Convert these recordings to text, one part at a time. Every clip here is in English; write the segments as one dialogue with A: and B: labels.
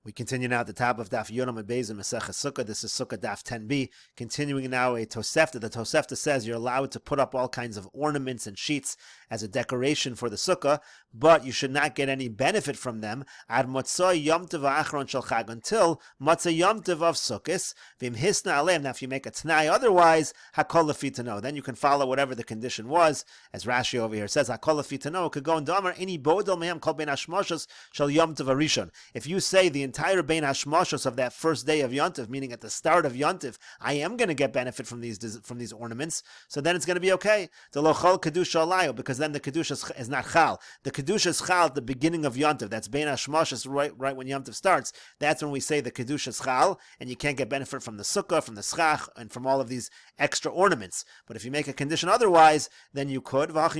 A: We continue now at the top of Daf Yomi Mesechet Sukkah. This is Sukkah Daf 10b. Continuing now a Tosefta. The Tosefta says you're allowed to put up all kinds of ornaments and sheets as a decoration for the Sukkah, but you should not get any benefit from them ad Motzai Yom Tov Achron Shel Chag, until Motzai Yom Tov of Sukkos. Vim Hisna Aleim. Now, if you make a T'nai otherwise, Hakol Lefitano, then you can follow whatever the condition was, as Rashi over here says. Hakol Lefitano could go in Damar any Bodel Mehem Kol Ben Hashmoshos Shel Yom Tov Arishon. If you say the entire Bein Hashmoshos of that first day of Yontif, meaning at the start of Yontif, I am going to get benefit from these ornaments, so then it's going to be okay. The Lochol Kedusha Alayo, because then the Kedusha is not Chal. The Kedusha is Chal at the beginning of Yontif. That's Bein Hashmoshos, right when Yontif starts. That's when we say the Kedusha is Chal, and you can't get benefit from the Sukkah, from the Schach, and from all of these extra ornaments. But if you make a condition otherwise, then you could. That's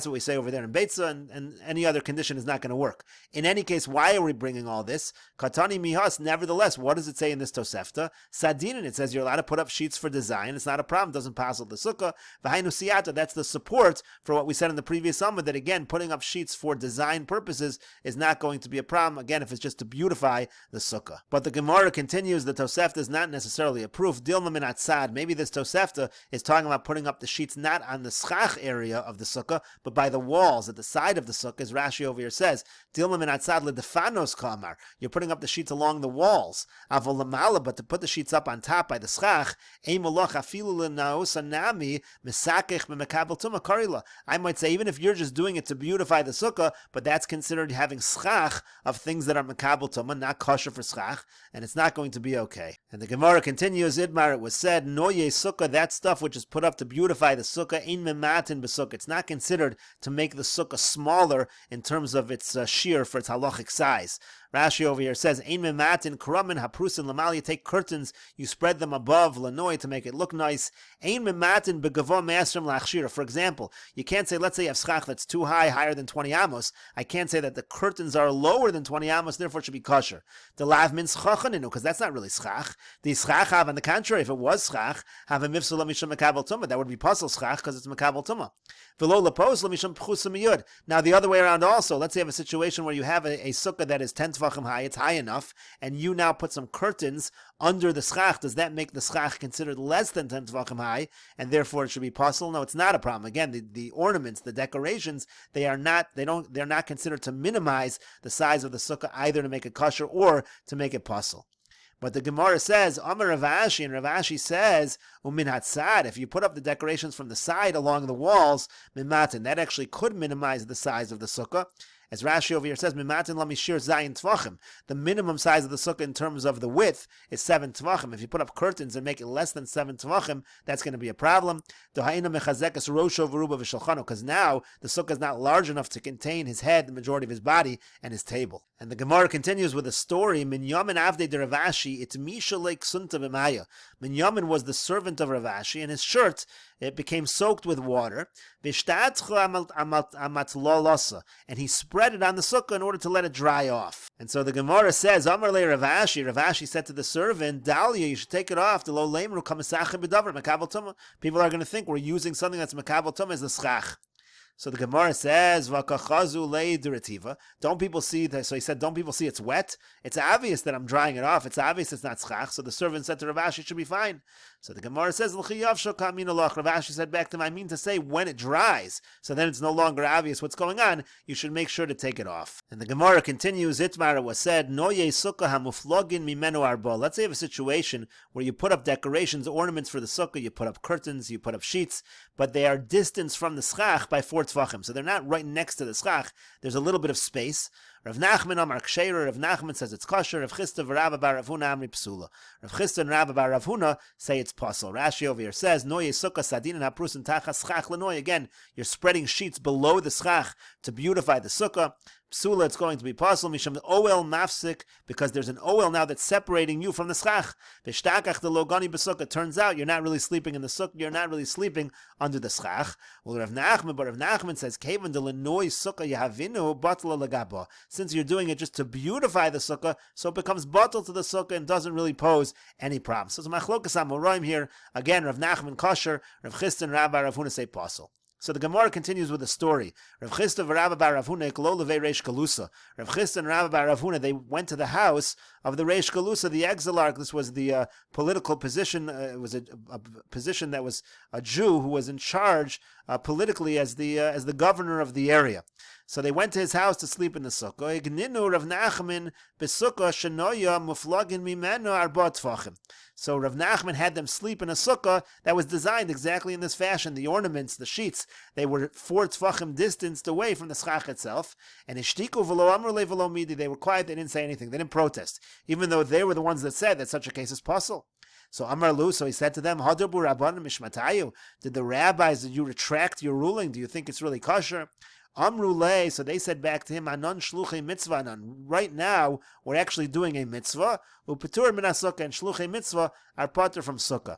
A: what we say over there in Beitza, and any other condition is not going to work. In any case, why are we bringing all this? Katani mihas. Nevertheless, what does it say in this Tosefta? Sadinin. It says you're allowed to put up sheets for design. It's not a problem. It doesn't pass the Sukkah. V'hainu siyata. That's the support for what we said in the previous Amud, that again, putting up sheets for design purposes is not going to be a problem. Again, if it's just to beautify the Sukkah. But the Gemara continues. The Tosefta is not necessarily a proof. Dilma min atzad. Maybe this Tosefta is talking about putting up the sheets not on the schach area of the Sukkah, but by the walls at the side of the Sukkah, as Rashi over here says. Dilma min atzad ledefanos kamar. You're putting up the sheets along the walls. Avol lamala, but to put the sheets up on top by the schach, ein malach afilu lenaosa nami misakech b'mekabel tuma karila. I might say even if you're just doing it to beautify the Sukkah, but that's considered having schach of things that are mekabel tuma, not kosher for schach, and it's not going to be okay. And the Gemara continues, Idmar, it was said, Noye Sukkah, that stuff which is put up to beautify the Sukkah, ein mematin b'Sukkah. It's not considered to make the Sukkah smaller in terms of its shear for its halachic size. Rashi over here says, Ein mematin karamin haprusin lamal. You take curtains, you spread them above lanoi to make it look nice. Ein mematin begavo me'asrim lachshira. For example, you can't say, let's say you have schach that's too high, higher than 20 amos. I can't say that the curtains are lower than 20 amos, therefore it should be kosher. The lav min schachaninu, because that's not really schach. The schach have, on the contrary, if it was schach, have a mifsul mishum mekabel tumah. That would be pasul schach because it's mekabel tumah. V'lo lepos mishum pchusa miyud. Now the other way around also. Let's say you have a situation where you have a sukkah that is 10 tvachim high, it's high enough, and you now put some curtains under the schach. Does that make the schach considered less than 10 tvachim high, and therefore it should be pasul? No, it's not a problem. Again, the ornaments, the decorations, they're not considered to minimize the size of the sukkah, either to make it kosher or to make it pasul. But the Gemara says, Amar Rav Ashi, and Rav Ashi says, Umin hatzad, if you put up the decorations from the side along the walls, mimatin, that actually could minimize the size of the sukkah. As Rashi over here says, mimatin lamishir zayin tvachim. The minimum size of the sukkah in terms of the width is 7 tvachim. If you put up curtains and make it less than 7 tvachim, that's going to be a problem. Because now the sukkah is not large enough to contain his head, the majority of his body, and his table. And the Gemara continues with a story. Minyamin avdei de Rav Ashi, it mishalek sunta b'maya. Minyamin was the servant of Rav Ashi, and his shirt, it became soaked with water. And he spread it on the sukkah in order to let it dry off. And so the Gemara says, Amar le Rav Ashi, Rav Ashi said to the servant, Dalia, you should take it off. People are going to think we're using something that's makabel tumah as the schach. So the Gemara says, don't people see that? So he said, don't people see it's wet? It's obvious that I'm drying it off. It's obvious it's not schach. So the servant said to Rav Ashi, it should be fine. So the Gemara says, Rav Ashi said back to him, I mean to say when it dries, so then it's no longer obvious what's going on, you should make sure to take it off. And the Gemara continues, Itmar, it was said, Noye Sukkah hamuflogin mimenu arba. Let's say you have a situation where you put up decorations, ornaments for the sukkah, you put up curtains, you put up sheets, but they are distanced from the schach by 4 tvachim. So they're not right next to the schach. There's a little bit of space. Rav Nachman Amar Ksheira, Rav Nachman says it's kosher. Rav Chisda v'Rabba bar Rav Huna Amri Psula. Rav Chisda and Rabba bar Rav Huna say it's pasul. Rashi over here says, Noye Sukkah Sadin and Haprusin Tacha Schach Lenoy. Again, you're spreading sheets below the schach to beautify the sukkah. Psula, it's going to be pasul misham oel mafsik, because there's an oel now that's separating you from the schach. V'shtakach the logani b'sukkah. Turns out you're not really sleeping in the sukkah. You're not really sleeping under the schach. Well, Rav Nachman says, Kevan de lenoi sukkah yahavinu batla legaba. Since you're doing it just to beautify the sukkah, so it becomes batal to the sukkah and doesn't really pose any problem. So it's machlokas amoraim here. Again, Rav Nachman kosher, Rav Chisda and Rabbi Rav Huna say pasul. So the Gemara continues with a story. Rav Chisda v'Rabba bar Rav Huna iklo levei Reish Galusa. Rav Chisda and Rabba bar Rav Huna, they went to the house of the Reish Galusa, the exilarch. This was the political position. It was a position that was a Jew who was in charge politically as the governor of the area. So they went to his house to sleep in the sukkah. Igninu Rav Nachman b'sukkah shenoya muflagin mimeno arba tfachim. So Rav Nachman had them sleep in a sukkah that was designed exactly in this fashion. The ornaments, the sheets, they were 4 tfachim distanced away from the schach itself. And ishtiku v'lo amru le v'lo midi. They were quiet. They didn't say anything. They didn't protest, even though they were the ones that said that such a case is possible. So Amar Lu, so he said to them, Hadabu Rabbanim Mishmatayu. Did the rabbis, did you retract your ruling? Do you think it's really kosher? Amru Le, so they said back to him, Anon shluchei mitzvah anon. Right now, we're actually doing a mitzvah. Upetur min sukkah, and shluchei mitzvah are patur from sukkah.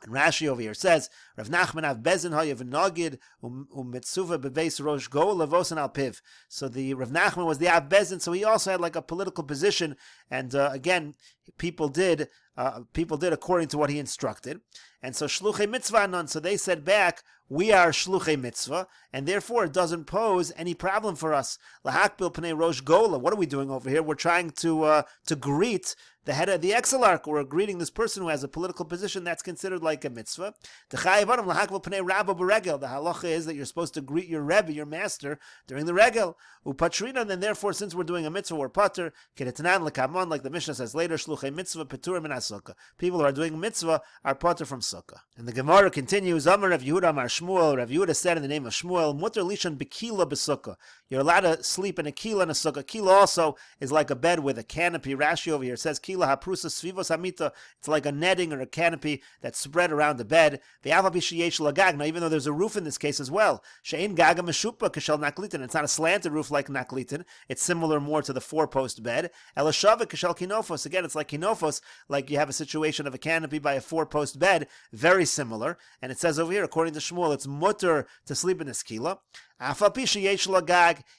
A: And Rashi over here says, Rav Nachman av bezin hayav nagid mitzuva bebeis rosh go levosan al piv. So the Rav Nachman was the av bezin, so he also had like a political position, and again, people did according to what he instructed. And so shluchei mitzvah anon, so they said back, we are shluchei mitzvah, and therefore it doesn't pose any problem for us. Lahakbil pnei rosh gola. What are we doing over here? We're trying to greet the head of the exilarch. We're greeting this person who has a political position that's considered like a mitzvah. The halacha is that you're supposed to greet your rebbe, your master, during the regel. Upatrina, and therefore, since we're doing a mitzvah, we're pater. Kedetanan lekamon, like the Mishnah says later, shluchei mitzvah petur min sukkah. People who are doing mitzvah are pater from sukkah. And the Gemara continues. Amar Rav Yehuda Amar Shmuel. Rav Yehuda said in the name of Shmuel, mutter lishan bekila besukkah. You're allowed to sleep in a kila in a sukkah. Kila also is like a bed with a canopy. Rashi over here says kila haprusa svivos hamita. It's like a netting or a canopy that's spread around the bed. Now, even though there's a roof in this case as well, she'ein gaga meshupa kishal naklitin. It's not a slanted roof like naklitin. It's similar more to the 4-post bed. Elashava kishal kinofos. Again, it's like kinofos, like you have a situation of a canopy by a 4-post bed. Very similar. And it says over here, according to Shmuel, it's mutter to sleep in this kila.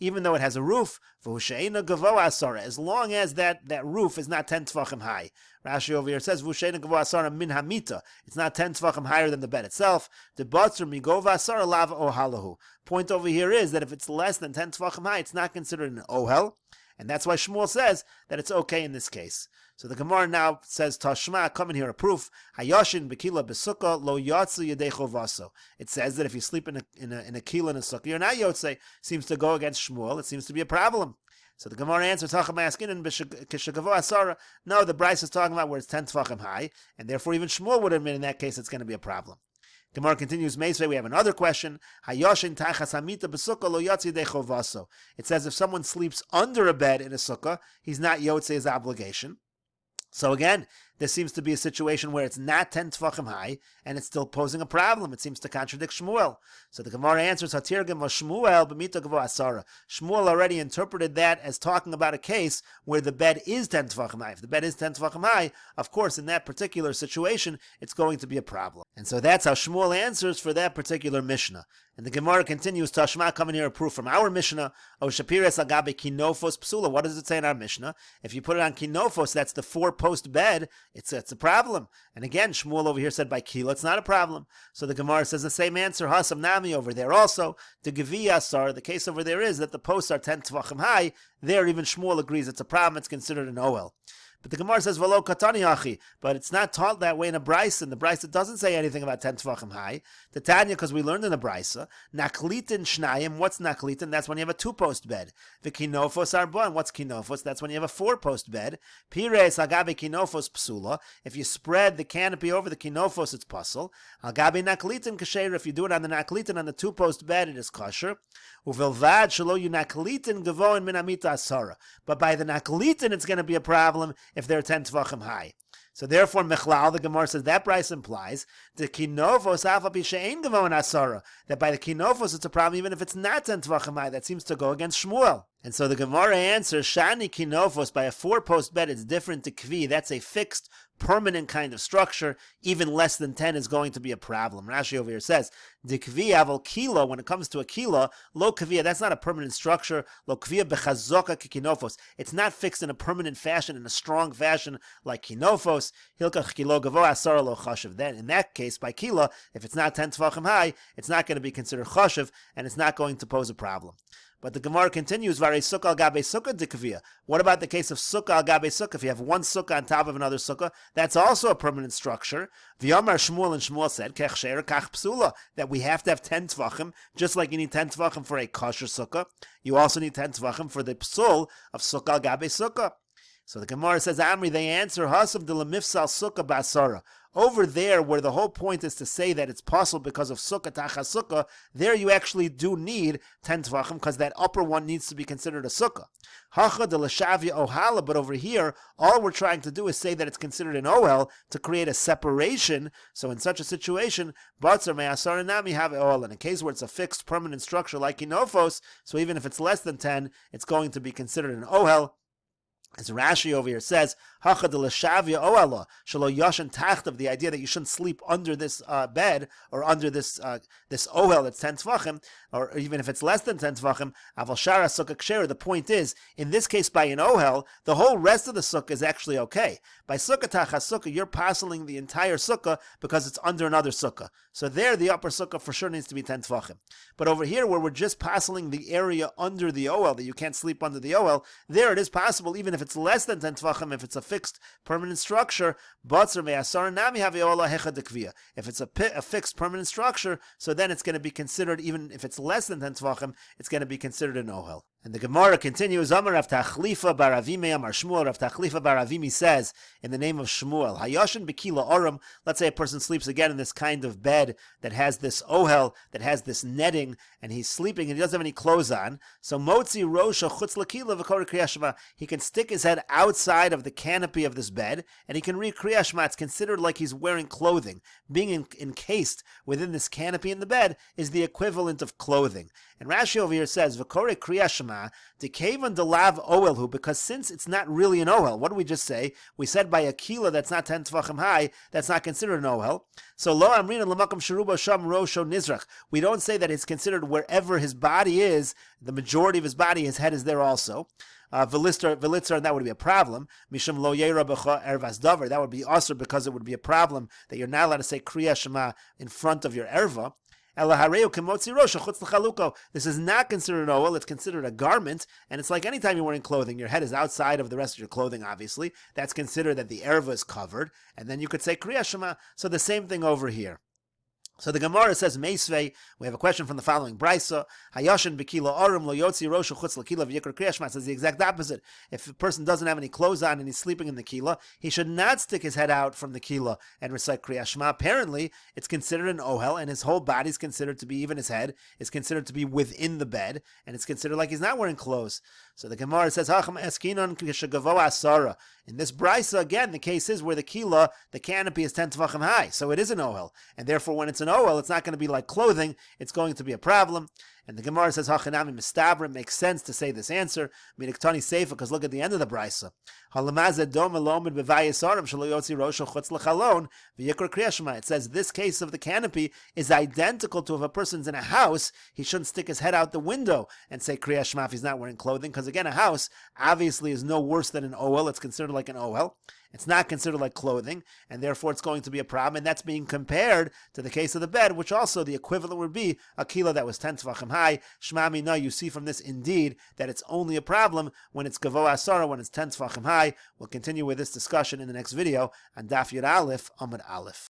A: Even though it has a roof, as long as that roof is not 10 tefachim high. Rashi over here says, min hamita. It's not 10 tefachim higher than the bed itself. The batzer migova asara lava ohalahu. Point over here is that if it's less than 10 tefachim high, it's not considered an ohel. And that's why Shmuel says that it's okay in this case. So the Gemara now says, Tashma, come in here a proof. Hayashin bekila besukkah lo yatsu yedecho vaso. It says that if you sleep in a kila in a sukkah, you're not yotze. Seems to go against Shmuel. It seems to be a problem. So the Gemara answers, no, the Bryce is talking about where it's 10 tefachim high, and therefore even Shmuel would admit in that case it's going to be a problem. Gemara continues, Meisvei, we have another question. Hayoshin tachas hamita b'sukkah lo yotze yedecho vaso. It says if someone sleeps under a bed in a sukkah, he's not yotze his obligation. So again, there seems to be a situation where it's not 10 tefachim high, and it's still posing a problem. It seems to contradict Shmuel. So the Gemara answers, Hatirgim Shmuel b'mita gavo asara. Shmuel already interpreted that as talking about a case where the bed is 10 tefachim high. If the bed is 10 tefachim high, of course, in that particular situation, it's going to be a problem. And so that's how Shmuel answers for that particular Mishnah. And the Gemara continues, Tashma, come in here a proof from our Mishnah. O Shapires agabe kinofos psula. What does it say in our Mishnah? If you put it on kinofos, that's the 4-post bed, it's a problem. And again, Shmuel over here said by kila, it's not a problem. So the Gemara says the same answer, Hasam Nami over there also. The Gevi Asar, the case over there is that the posts are 10 tefachim high. There even Shmuel agrees it's a problem, it's considered an oel. But the Gemara says, V'lo katani achi, but it's not taught that way in a Brisa. The Brisa doesn't say anything about 10 tefachim high. The Tanya, because we learned in the Brisa, naklitin shnayim, what's naklitin? That's when you have a 2-post bed. The kinofos arbon, what's kinofos? That's when you have a 4-post bed. Pires agabe kinofos psula, if you spread the canopy over the kinofos, it's puzzle. Agabe naklitin kasher, if you do it on the naklitin, on the 2-post bed, it is kosher. Uvilvad shalo yu naklitin gavoin min amita asara. But by the naklitin, it's going to be a problem if they're 10 tefachim high. So therefore, Mechlal, the Gemara says, that price implies the kinofos afapi she'ein gavon asara, that by the kinofos it's a problem even if it's not 10 tefachim high. That seems to go against Shmuel. And so the Gemara answers, Shani kinofos, by a 4-post bed, it's different to kvi. That's a fixed, permanent kind of structure. Even less than 10 is going to be a problem. Rashi over here says, the kvi aval kilo, when it comes to a kilo, lo kviya, that's not a permanent structure. Lo kviya bechazoka kinofos. It's not fixed in a permanent fashion, in a strong fashion like kinofos. Hilkach kilo gavo asar lo chashiv. Then, in that case, by kilo, if it's not 10 tvachim high, it's not going to be considered chashiv, and it's not going to pose a problem. But the Gemara continues, Vare Sukkah al Gabe Sukkah dikavia. What about the case of Sukkah al Gabe Sukkah? If you have one Sukkah on top of another Sukkah, that's also a permanent structure. V'yamar Shmuel, and Shmuel said, Kech she'er kach psula, that we have to have 10 tvachim, just like you need 10 tvachim for a kosher Sukkah. You also need 10 tvachim for the psul of Sukkah al Gabe Sukkah. So the Gemara says, Amri, they answer, Hasav de lemifsal Sukkah basara. Over there, where the whole point is to say that it's possible because of Sukkah Tachas Sukkah, there you actually do need 10 tvachim, because that upper one needs to be considered a Sukkah. Hacha de l'shavya ohala, but over here, all we're trying to do is say that it's considered an ohel to create a separation. So in such a situation, Batzar me'asar nami have ohel. In a case where it's a fixed permanent structure like kinofos, so even if it's less than 10, it's going to be considered an ohel. As Rashi over here says, Hacha de l'shavya oala, shelo yashin tachtav, the idea that you shouldn't sleep under this bed, or under this ohel that's 10 tvachim, or even if it's less than 10 tvachim, aval shara sukkah ksher. The point is, in this case by an ohel, the whole rest of the sukkah is actually okay. By sukkah tachas sukkah, you're parceling the entire sukkah because it's under another sukkah. So there, the upper sukkah for sure needs to be 10 tvachim. But over here, where we're just parceling the area under the ohel, that you can't sleep under the ohel, there it is possible, even if it's less than 10 tvachim, if it's a fixed permanent structure, Batzer me'asar nami have ohel hecha dekviya. If it's a fixed permanent structure, so then it's going to be considered, even if it's less than 10 tvachim, it's going to be considered an ohel. And the Gemara continues, Amar Rav Tachlifa bar Avimi Amar Shmuel. Rav Tachlifa bar Avimi says, in the name of Shmuel, Hayashin Bekila Oram, let's say a person sleeps again in this kind of bed that has this ohel, that has this netting, and he's sleeping and he doesn't have any clothes on. So Motzi Rosha Chutz Lakila V'Kor Kriyas Shema, he can stick his head outside of the canopy of this bed, and he can read Kriyas Shema. It's considered like he's wearing clothing. Being encased within this canopy in the bed is the equivalent of clothing. And Rashi over here says, V'Kor Kriyas Shema, Dekevan delav oelhu, because since it's not really an ohel, what did we just say? We said by a kila that's not 10 tvachim high, that's not considered an ohel. So lo amrina l'makam sheruba sham rosho nizrach. We don't say that it's considered wherever his body is, the majority of his body, his head is there also. Velitzar, and that would be a problem. Mishum lo yera b'cha ervas davar, that would be also because it would be a problem that you're not allowed to say Kriya Shema in front of your erva. This is not considered an ohel, it's considered a garment, and it's like anytime you're wearing clothing, your head is outside of the rest of your clothing, obviously. That's considered that the erva is covered, and then you could say Kriya Shema. So the same thing over here. So the Gemara says, Meisvei, we have a question from the following Brisa, Hayashin Bekila Arum Lo Yotzi Roshu Chutz L'Kila V'Yikra Kriya Shema, says the exact opposite. If a person doesn't have any clothes on and he's sleeping in the Kila, he should not stick his head out from the Kila and recite Kriya Shema. Apparently, it's considered an ohel, and his whole body is considered to be, even his head, is considered to be within the bed, and it's considered like he's not wearing clothes. So the Gemara says, Hacham Eskinon Kishagavo Asara. In this Brisa, again, the case is where the Kila, the canopy is 10 tvachim high, so it is an ohel, and therefore when it's an ohel, it's not going to be like clothing, it's going to be a problem. And the Gemara says, Hachanami Mistabra, makes sense to say this answer, Midiktani Seifa, because look at the end of the Brisa. It says this case of the canopy is identical to if a person's in a house, he shouldn't stick his head out the window and say Kriya Shema if he's not wearing clothing, because again, a house obviously is no worse than an ohel, it's considered like an ohel. It's not considered like clothing, and therefore it's going to be a problem, and that's being compared to the case of the bed, which also the equivalent would be a kila that was 10 tvachim high. Shema mina, you see from this indeed that it's only a problem when it's gavo asara, when it's 10 tvachim high. We'll continue with this discussion in the next video on Daf Yud Aleph, Amud Aleph.